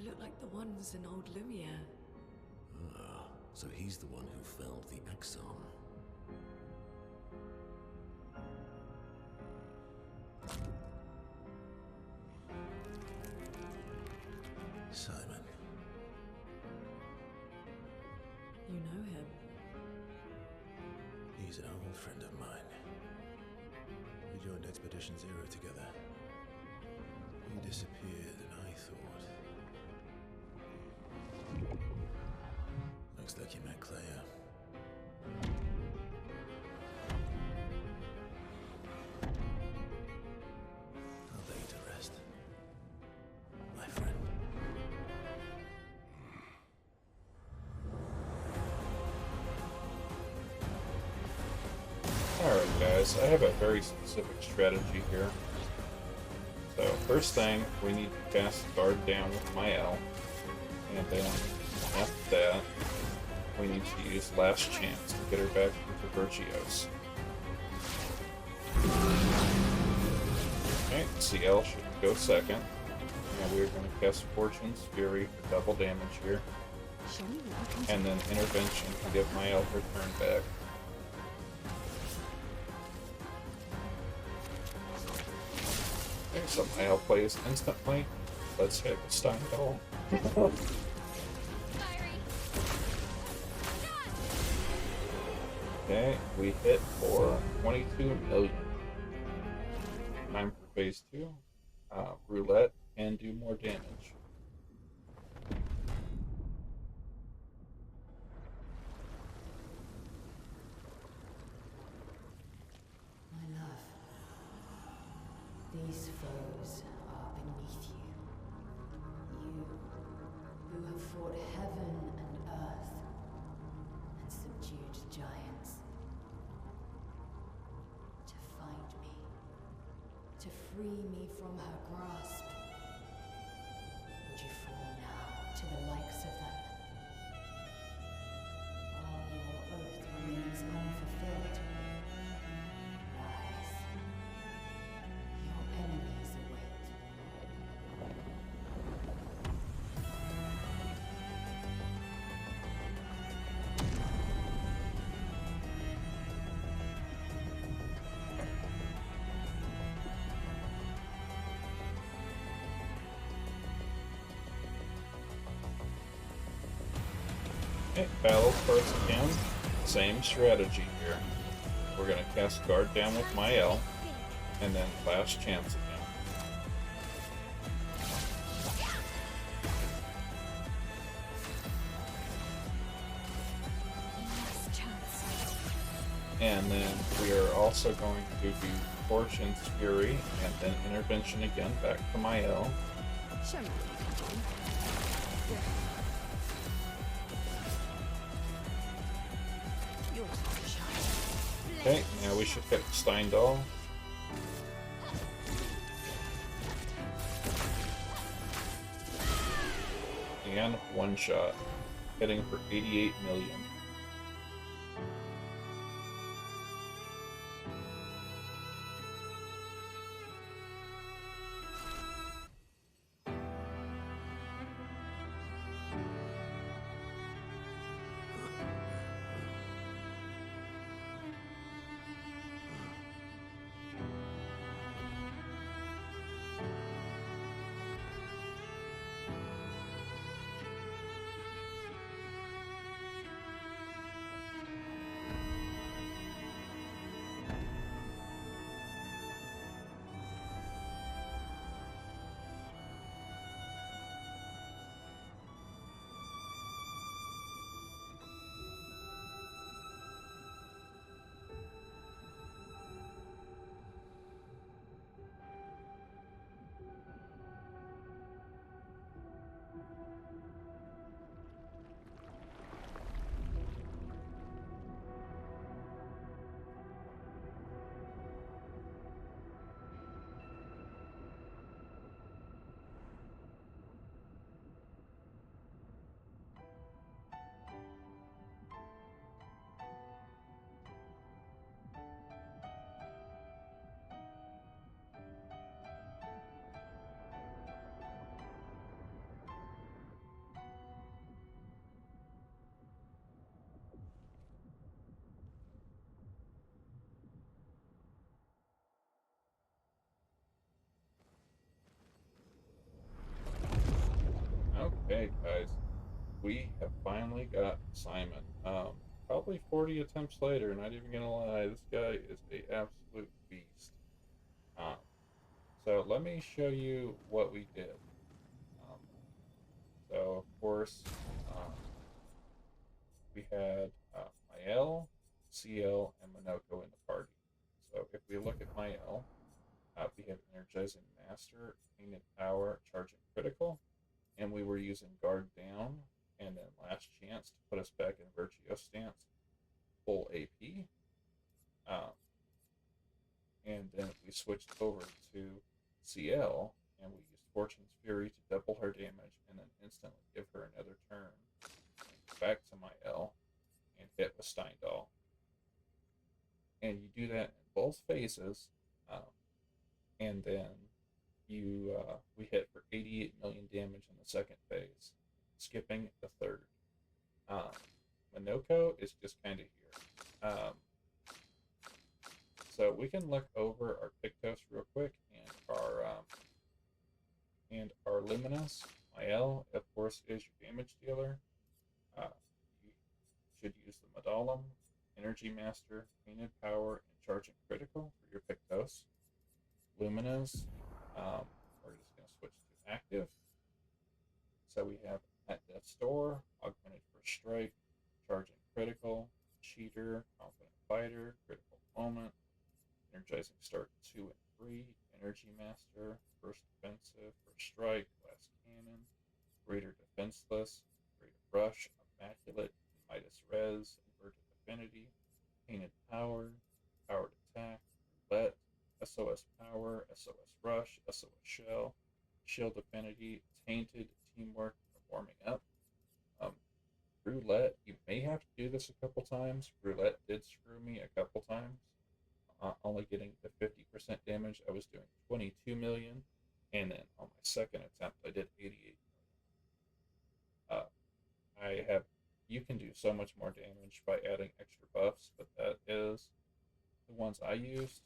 look like the ones in old Lumiere. Ah, so he's the one who felled the Exxon. Simon. You know him? He's an old friend of mine. We joined Expedition Zero together. He disappeared and I thought... Looks like you met Clair. I'll lay you to rest. My friend. Alright guys, I have a very specific strategy here. So first thing, we need to cast guard down with my L. And then after that, we need to use last chance to get her back into Virtuos. Okay, CL should go second. And we're going to cast Fortune's Fury for double damage here. And then Intervention to give my L her turn back. So my L plays instantly. Let's hit the Stein Doll. Okay, we hit for 22 million. Time for phase 2. Roulette and do more damage. My love, these foes are beneath you. You who have fought heaven and earth and subdued giants. To find me, to free me from her grasp. Would you fall now to the likes of them? While your oath remains unfulfilled, rise. Your enemies await. Okay, battle starts again. Same strategy here. We're going to cast guard down with my L, and then last chance again. And then we are also going to do Fortune's Fury, and then Intervention again, back to my L. Okay, now we should hit Steindal. And one shot, hitting for 88 million. Alright, guys. We have finally got Simon. Probably 40 attempts later, not even gonna lie, this guy is a absolute beast. Um, so let me show you what we did. Um, so of course, um, we had Mael, CL, and Minoko in the party. So if we look at Mael, we have Energizing Master, Painted Power, Charging Critical, and we were using Guard Down, and then Last Chance to put us back in Virtue stance, full AP. Um, and then we switched over to CL, and we used Fortune's Fury to double her damage, and then instantly give her another turn. Back to my L, and hit with Steindal. And you do that in both phases, and then we hit for 88 million damage in the second phase, skipping the third. Minoko is just kind of here. So we can look over our Pictos real quick, and our Luminous. Mael, of course, is your damage dealer. You should use the Medallum, Energy Master, Painted Power, and Charging Critical for your Pictos. Luminous, we're just going to switch to active. So we have at Death's Door, Augmented First Strike, Charging Critical, Cheater, Confident Fighter, Critical Moment, Energizing Start 2 and 3, Energy Master, First Defensive, First Strike, Last Cannon, Greater Defenseless, Greater Rush, Immaculate, Midas Res, Inverted Affinity, Painted Power, Powered Attack, Roulette, SOS Power, SOS Rush, SOS Shell, Shield Affinity, Tainted, Teamwork, and Warming Up. Roulette, you may have to do this a couple times. Roulette did screw me a couple times. Only getting the 50% damage. I was doing 22 million, and then on my second attempt, I did 88 million. You can do so much more damage by adding extra buffs, but that is the ones I used.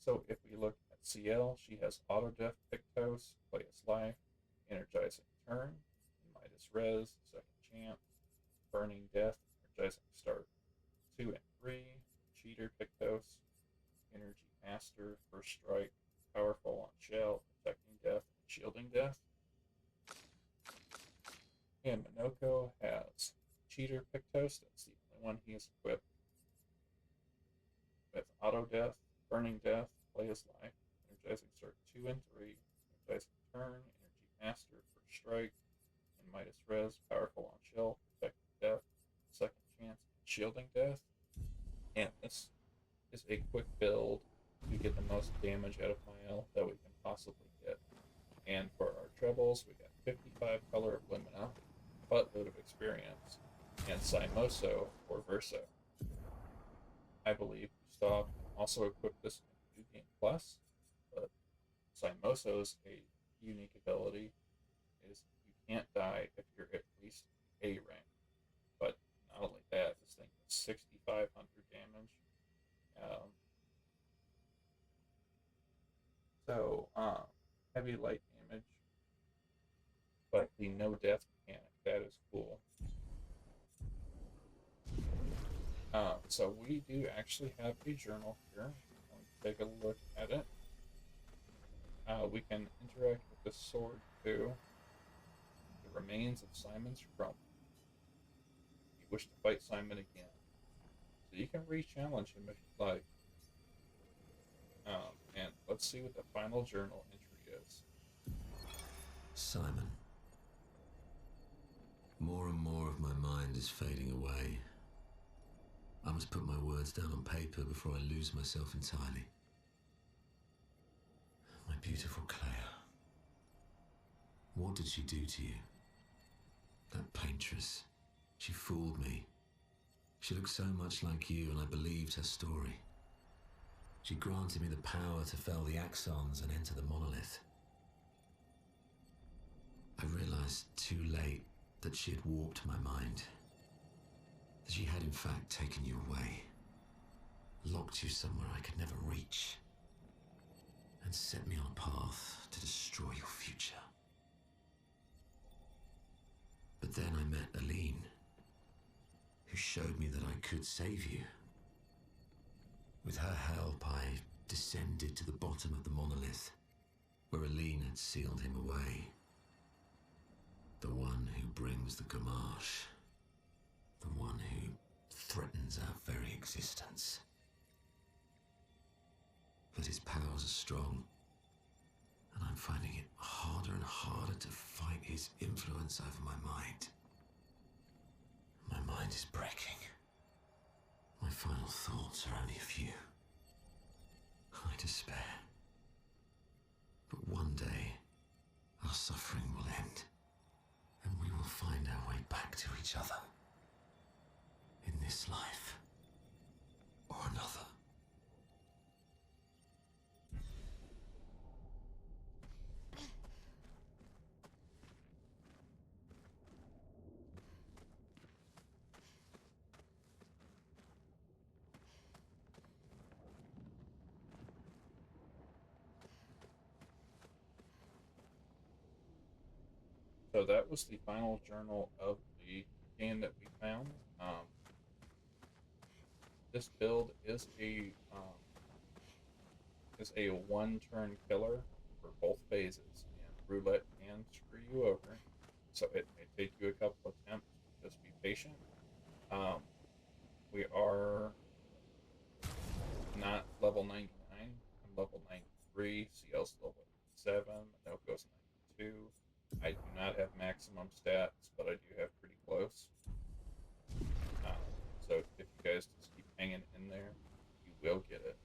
So if we look at CL, she has Auto Death, Pictos, Play as Life, Energizing Turn, Midas Res, Second Chance, Burning Death, Energizing Start 2 and 3, Cheater, Pictos, Energy Master, First Strike, Powerful on Shell, Protecting Death, and Shielding Death. And Minoko has Cheater, Pictos, that's the only one he has equipped, with Auto Death, Burning Death, Play as Life, Energizing Start 2 and 3, Energizing Turn, Energy Master, First Strike, and Midas Res, Powerful on Shell, Protecting Death, Second Chance, and Shielding Death. And this is a quick build to get the most damage out of Mael that we can possibly get. And for our trebles, we got 55 Color of Lumina, buttload of experience, and Simoso or Verso. I believe Gustav can also equip this in New Game Plus, but Simoso's a unique ability is you can't die if you're at least A rank. But not only that, this thing does 6,500 damage. Heavy light damage, but the no death mechanic, that is cool. So we do actually have a journal here. Take a look at it. We can interact with the sword too. The remains of Simon's Chrome. You wish to fight Simon again. So you can re-challenge him if you like. And let's see what the final journal entry is. Simon. More and more of my mind is fading away. I must put my words down on paper before I lose myself entirely. My beautiful Clair. What did she do to you? That paintress. She fooled me. She looked so much like you, and I believed her story. She granted me the power to fell the Axons and enter the monolith. I realized too late that she had warped my mind. That she had in fact taken you away. Locked you somewhere I could never reach. and set me on a path to destroy your future. But then I met Aline, who showed me that I could save you. With her help, I descended to the bottom of the monolith, where Aline had sealed him away. The one who brings the Gamache. The one who threatens our very existence. But his powers are strong, and I'm finding it harder and harder to fight his influence over my mind. My mind is breaking. My final thoughts are only a few. I despair. But one day, our suffering will end, and we will find our way back to each other. In this life, or another. So that was the final journal of the game that we found. This build is a one-turn killer for both phases, and roulette can screw you over. So it may take you a couple attempts. Just be patient. We are not level 99. I'm level 93. CL's level 7. Minoko's 92. I do not have maximum stats, but I do have pretty close. So if you guys just keep hanging in there, you will get it.